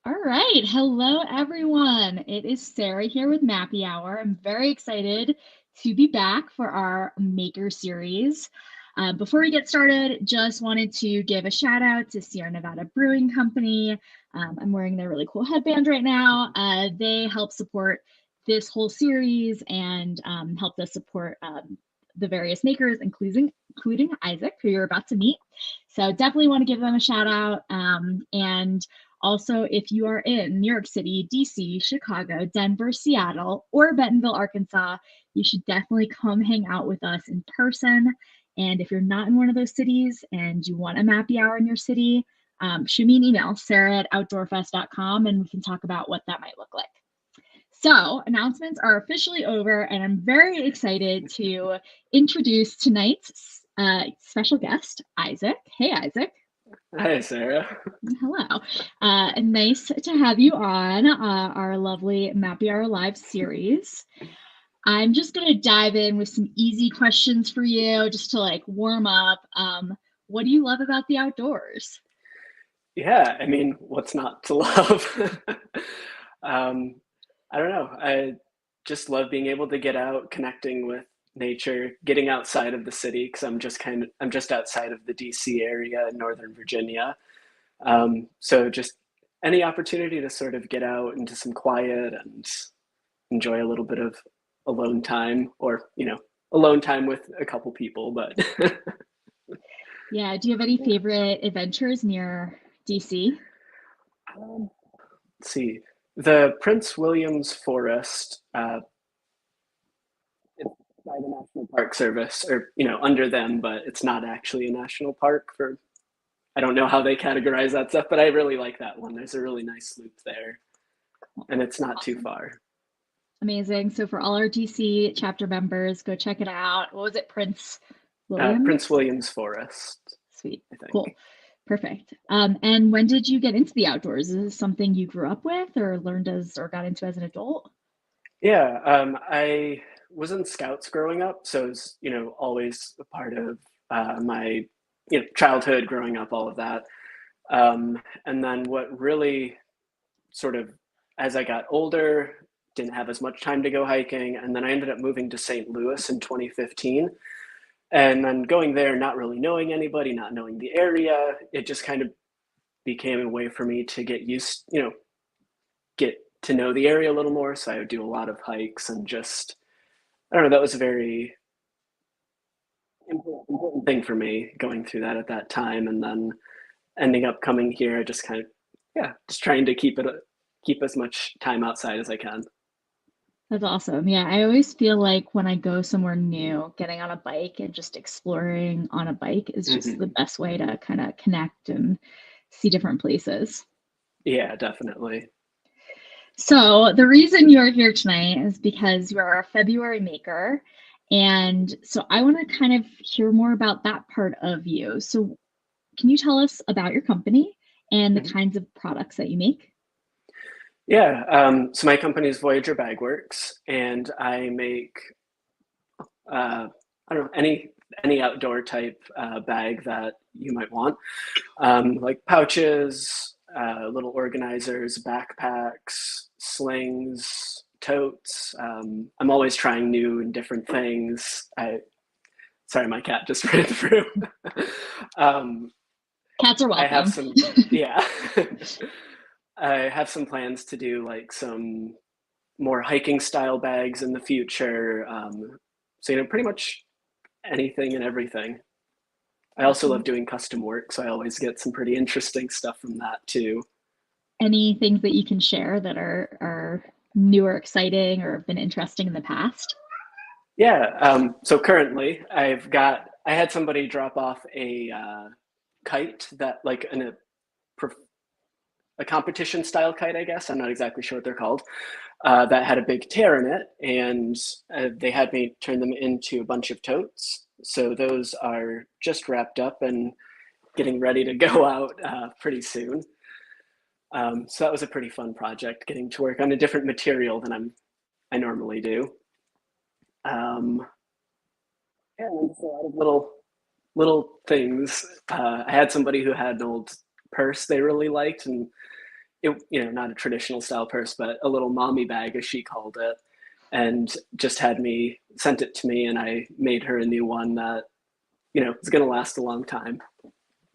All right. Hello, everyone. It is Sarah here with Mappy Hour. I'm very excited to be back for our Maker Series. Before we get started, just wanted to give a shout out to Sierra Nevada Brewing Company. I'm wearing their really cool headband right now. They help support this whole series and helped us support the various makers, including Isaac, who you're about to meet. So definitely want to give them a shout out. And also, if you are in New York City, DC, Chicago, Denver, Seattle, or Bentonville, Arkansas, you should definitely come hang out with us in person. And if you're not in one of those cities and you want a Mappy Hour in your city, shoot me an email, sarah@outdoorfest.com, and we can talk about what that might look like. So, announcements are officially over, and I'm very excited to introduce tonight's special guest, Isaac. Hey, Isaac. Hi, Sarah. Hello. Nice to have you on our lovely Mappy Hour Live series. I'm just going to dive in with some easy questions for you just to like warm up. What do you love about the outdoors? Yeah, I mean, what's not to love? um, I don't know. I just love being able to get out, connecting with nature, getting outside of the city because I'm just outside of the DC area in Northern Virginia. So just any opportunity to sort of get out into some quiet and enjoy a little bit of alone time, or alone time with a couple people, but Yeah, do you have any favorite adventures near DC? Um, let's see. The Prince William's Forest, it's by the National Park Service, or under them, but it's not actually a national park. For I don't know how they categorize that stuff, but I really like that one. There's a really nice loop there, and it's not too Awesome. far. Amazing. So for all our DC chapter members, go check it out. What was it, Prince William? Prince William's Forest, Sweet. I think. Cool. Perfect. And when did you get into the outdoors? Is this something you grew up with or learned as or got into as an adult? Yeah, I was in Scouts growing up, so it was, always a part of my, childhood, growing up, all of that. And then what really sort of, as I got older, didn't have as much time to go hiking, and then I ended up moving to St. Louis in 2015. And then going there, not really knowing anybody, not knowing the area, it just kind of became a way for me to get to know the area a little more. So I would do a lot of hikes and just, I don't know, that was a very important thing for me going through that at that time. And then ending up coming here, I just kind of, yeah, just trying to keep as much time outside as I can. That's awesome. Yeah, I always feel like when I go somewhere new, getting on a bike and just exploring on a bike is just the Hmm. best way to kind of connect and see different places. Yeah, definitely. So, the reason you're here tonight is because you're a February maker. And so, I want to kind of hear more about that part of you. So, can you tell us about your company and the Mhm. kinds of products that you make? Yeah, so my company is Voyager Bagworks, and I make I don't know, any outdoor type bag that you might want, like pouches, little organizers, backpacks, slings, totes. I'm always trying new and different things. Sorry, my cat just ran through. um, Cats are I have welcome. some, yeah. I have some plans to do like some more hiking style bags in the future. So pretty much anything and everything. I also love Awesome. doing custom work, so I always get some pretty interesting stuff from that too. Any things that you can share that are new or exciting or have been interesting in the past? Yeah. So currently, I had somebody drop off a kite that like a competition style kite, I guess. I'm not exactly sure what they're called. That had a big tear in it, and they had me turn them into a bunch of totes. So those are just wrapped up and getting ready to go out pretty soon. So that was a pretty fun project, getting to work on a different material than I normally do. Um, yeah, and just a lot of little things. I had somebody who had an old purse they really liked, and not a traditional style purse, but a little mommy bag, as she called it, and just had me sent it to me, and I made her a new one that is going to last a long time.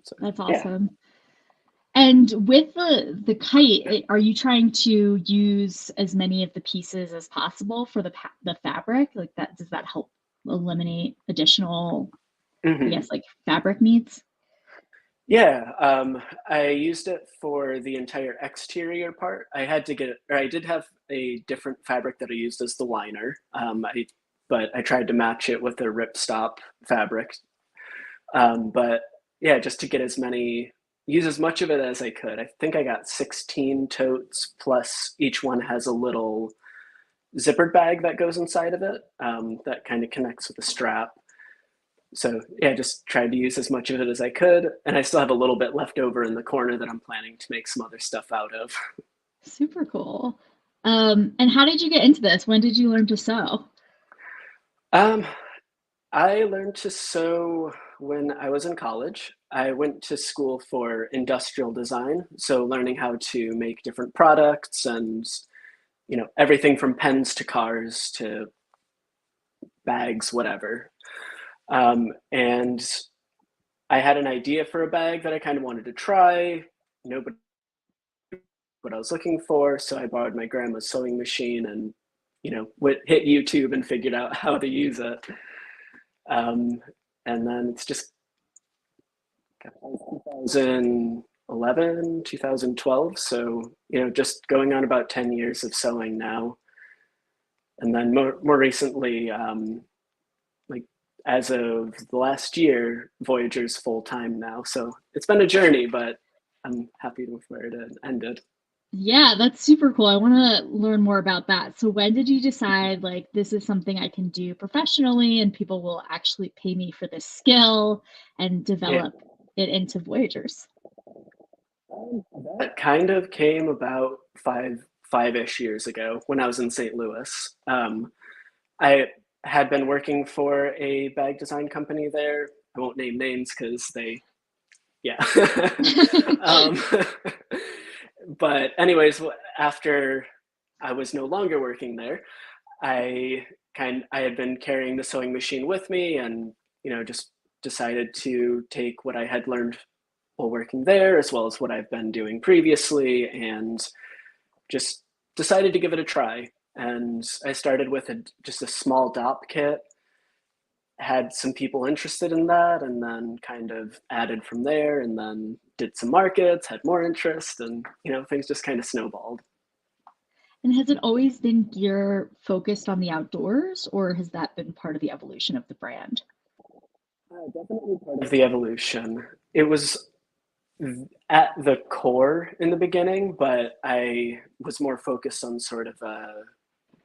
So That's yeah. awesome. And with the kite, are you trying to use as many of the pieces as possible for the fabric? Like that, does that help eliminate additional, I Hmm. guess, like fabric needs? Yeah, I used it for the entire exterior part. I did have a different fabric that I used as the liner, but I tried to match it with a ripstop fabric. But yeah, just to get use as much of it as I could. I think I got 16 totes, plus each one has a little zippered bag that goes inside of it, that kind of connects with a strap. So yeah, just tried to use as much of it as I could, and I still have a little bit left over in the corner that I'm planning to make some other stuff out of. Super cool. And how did you get into this? When did you learn to sew? Um, I learned to sew when I was in college. I went to school for industrial design, so learning how to make different products and everything from pens to cars to bags, whatever. And I had an idea for a bag that I kind of wanted to try. Nobody what I was looking for, so I borrowed my grandma's sewing machine and hit YouTube and figured out how to use it. Um, and then it's just 2011, 2012. So, just going on about 10 years of sewing now. And then more recently, like as of the last year, Voyager's full time now. So it's been a journey, but I'm happy with where it ended. Yeah, that's super cool. I want to learn more about that. So when did you decide like this is something I can do professionally and people will actually pay me for this skill and Yeah. develop it into Voyagers? That kind of came about five-ish years ago when I was in St. Louis. I had been working for a bag design company there. I won't name names because yeah. um, but anyways, after I was no longer working there, I had been carrying the sewing machine with me, and just decided to take what I had learned while working there, as well as what I've been doing previously, and just decided to give it a try. And I started with just a small DOP kit, had some people interested in that, and then kind of added from there, and then did some markets, had more interest, and things just kind of snowballed. And has it always been gear focused on the outdoors, or has that been part of the evolution of the brand? Definitely part of the evolution. It was at the core in the beginning, but I was more focused on sort of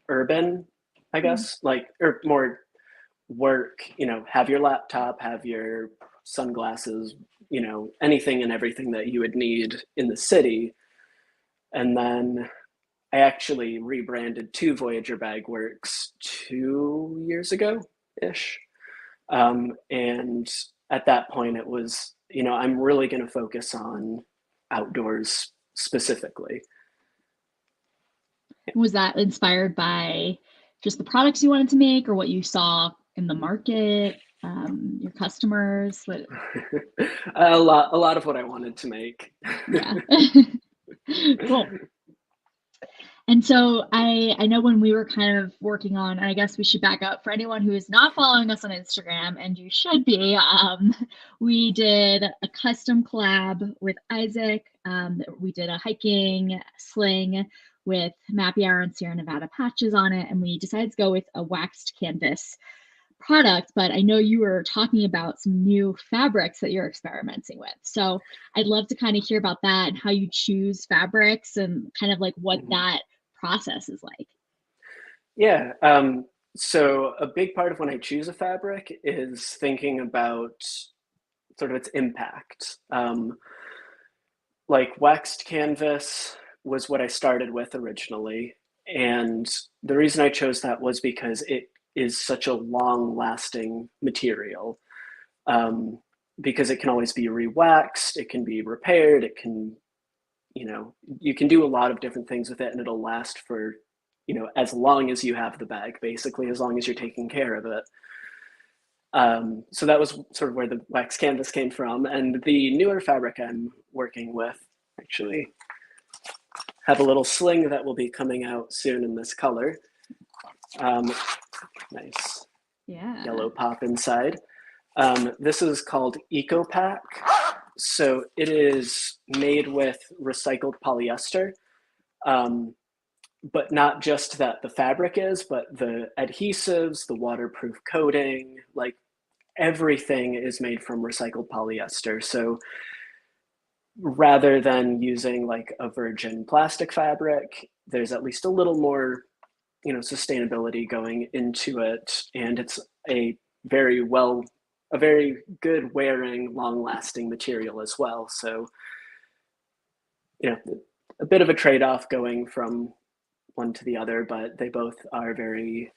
urban, I Hmm. guess, like or more work. Have your laptop, have your sunglasses, anything and everything that you would need in the city. And then I actually rebranded to Voyager Bag Works 2 years ago ish. And at that point, it was, I'm really going to focus on outdoors specifically. Was that inspired by just the products you wanted to make or what you saw in the market, your customers? What? A lot of what I wanted to make. Yeah. Cool. And so I know when we were kind of working on, and I guess we should back up for anyone who is not following us on Instagram, and you should be. We did a custom collab with Isaac. We did a hiking sling with Mappy Hour and Sierra Nevada patches on it, and we decided to go with a waxed canvas product, but I know you were talking about some new fabrics that you're experimenting with. So I'd love to kind of hear about that and how you choose fabrics and kind of like what that process is like. Yeah. So a big part of when I choose a fabric is thinking about sort of its impact. Like waxed canvas was what I started with originally. And the reason I chose that was because it is such a long lasting material. Um, because it can always be re-waxed, it can be repaired, it can, you can do a lot of different things with it, and it'll last for, as long as you have the bag, basically, as long as you're taking care of it. So that was sort of where the wax canvas came from. And the newer fabric I'm working with, actually have a little sling that will be coming out soon in this color. Nice yellow pop inside. This is called Eco Pack. So it is made with recycled polyester, but not just that the fabric is, but the adhesives, the waterproof coating, like everything is made from recycled polyester. So rather than using like a virgin plastic fabric, there's at least a little more, sustainability going into it. And it's a very good wearing, long lasting material as well. So, a bit of a trade off going from one to the other, but they both are very,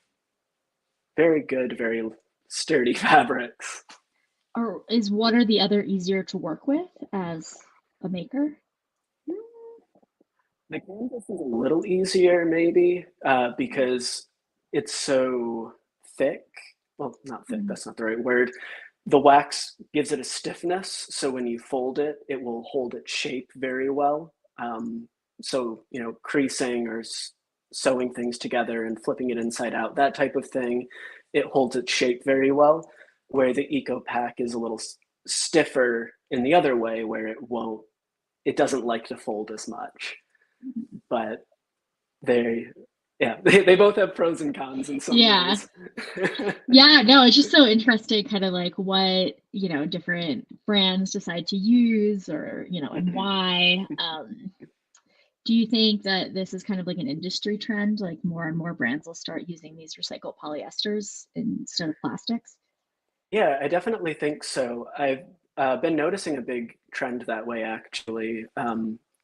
very good, very sturdy fabrics. Or is one or the other easier to work with as a maker? The canvas is a little easier, maybe, because it's so thick. Well, not thick, that's not the right word. The wax gives it a stiffness, so when you fold it, it will hold its shape very well. So, creasing or sewing things together and flipping it inside out, that type of thing, it holds its shape very well, where the Eco Pack is a little stiffer in the other way, where it doesn't like to fold as much. But they both have pros and cons in some ways. Yeah, no, it's just so interesting, kind of like what, different brands decide to use, or, and why. Do you think that this is kind of like an industry trend, like more and more brands will start using these recycled polyesters instead of plastics? Yeah, I definitely think so. I've been noticing a big trend that way, actually.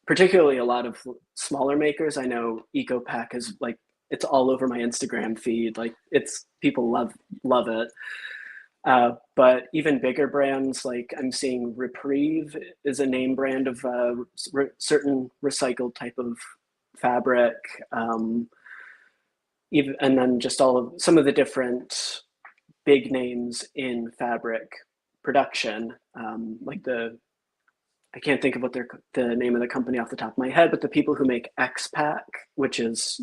Particularly a lot of smaller makers. I know EcoPack is like, it's all over my Instagram feed. Like, people love it. But even bigger brands, like I'm seeing Reprieve is a name brand of certain recycled type of fabric. And then just some of the different big names in fabric production, like I can't think of what the name of the company off the top of my head, but the people who make X-Pack, which is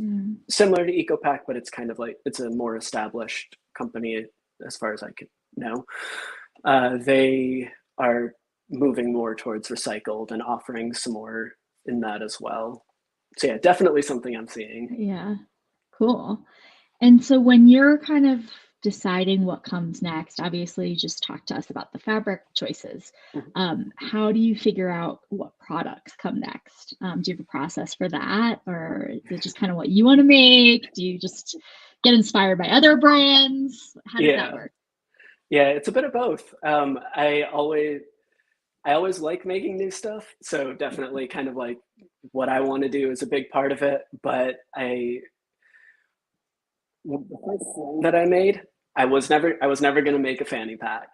similar to EcoPack, but it's kind of like, it's a more established company as far as I could know. They are moving more towards recycled and offering some more in that as well. So yeah, definitely something I'm seeing. Yeah, cool. And so when you're kind of deciding what comes next, obviously you just talked to us about the fabric choices. How do you figure out what products come next? Do you have a process for that, or is it just kind of what you want to make? Do you just get inspired by other brands? How does that work? Yeah, it's a bit of both. I always like making new stuff, so definitely kind of like what I want to do is a big part of it. But the first sling that I made, I was never going to make a fanny pack.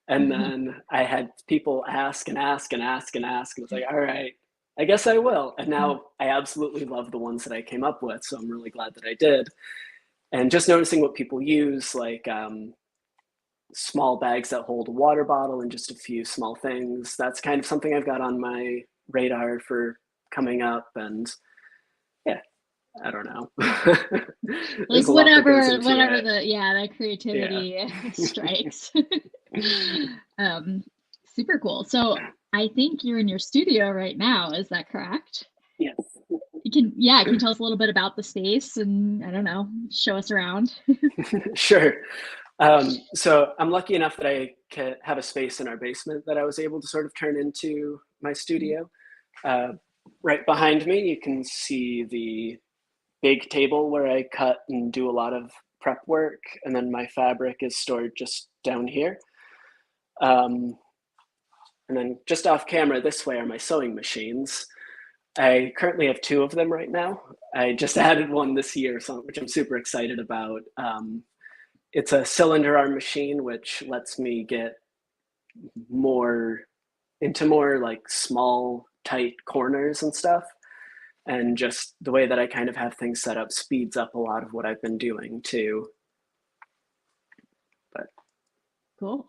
And then I had people ask and ask and ask and ask, and I was like, all right, I guess I will. And now I absolutely love the ones that I came up with, so I'm really glad that I did. And just noticing what people use, like small bags that hold a water bottle and just a few small things, that's kind of something I've got on my radar for coming up. And yeah, I don't know. Like whatever the creativity strikes. Super cool. So I think you're in your studio right now. Is that correct? Yes. Can you tell us a little bit about the space and, I don't know, show us around? Sure. So I'm lucky enough that I can have a space in our basement that I was able to sort of turn into my studio. Right behind me, you can see the big table where I cut and do a lot of prep work, and then my fabric is stored just down here. And then just off camera this way are my sewing machines. I currently have 2 of them right now. I just added one this year, which I'm super excited about. It's a cylinder arm machine, which lets me get into more like small tight corners and stuff. And just the way that I kind of have things set up speeds up a lot of what I've been doing too. But cool.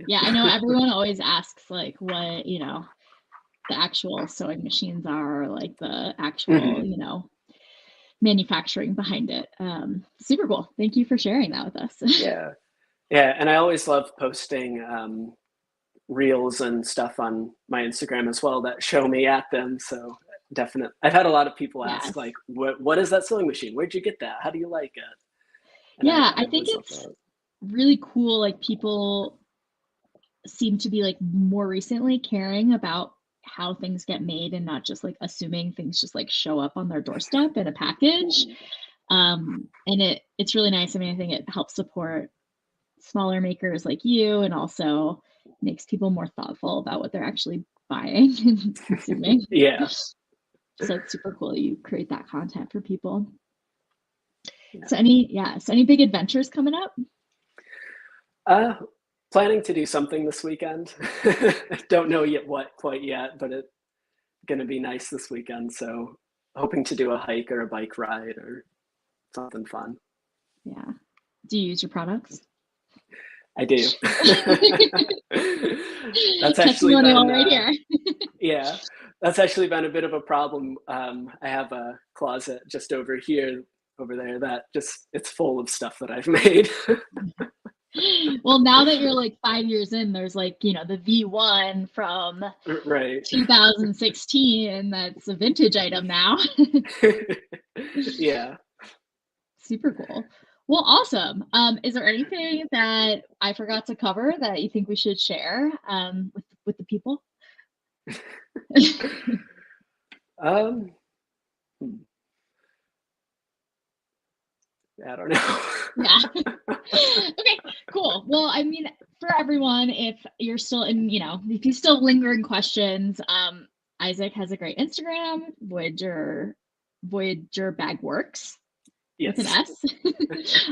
Yeah, I know everyone always asks like what, the actual sewing machines are, or like the actual, manufacturing behind it. Super cool. Thank you for sharing that with us. Yeah. Yeah. And I always love posting reels and stuff on my Instagram as well that show me at them. So definitely, I've had a lot of people ask like, what is that sewing machine? Where'd you get that? How do you like it? And I think it's really cool. Like people seem to be like more recently caring about how things get made and not just like assuming things just like show up on their doorstep in a package. And it's really nice. I mean, I think it helps support smaller makers like you, and also makes people more thoughtful about what they're actually buying and consuming. Yeah. So it's super cool that you create that content for people. Yeah. So any big adventures coming up? Planning to do something this weekend. Don't know yet what quite yet, but it's gonna be nice this weekend. So hoping to do a hike or a bike ride or something fun. Yeah. Do you use your products? I do. That's actually been right here. Yeah, that's actually been a bit of a problem. I have a closet just over there that it's full of stuff that I've made. Well, now that you're like 5 years in, there's like, the V1 from 2016, and that's a vintage item now. Yeah. Super cool. Well, awesome. Is there anything that I forgot to cover that you think we should share with the people? I don't know. Yeah. Okay, cool. Well, I mean, for everyone, if you're still if you still lingering questions, Issac has a great Instagram, Voyager Bagworks. Yes. With an S.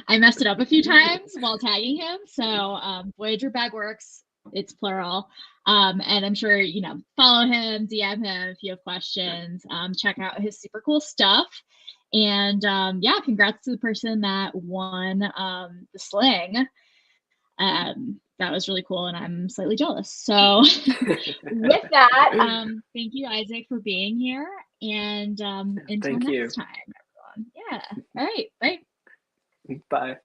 I messed it up a few times while tagging him. So Voyager Bagworks, it's plural. And I'm sure, follow him, DM him if you have questions. Check out his super cool stuff. And congrats to the person that won the sling. That was really cool, and I'm slightly jealous. So with that, thank you, Issac, for being here. And until next time. Yeah. All right. Bye. Bye.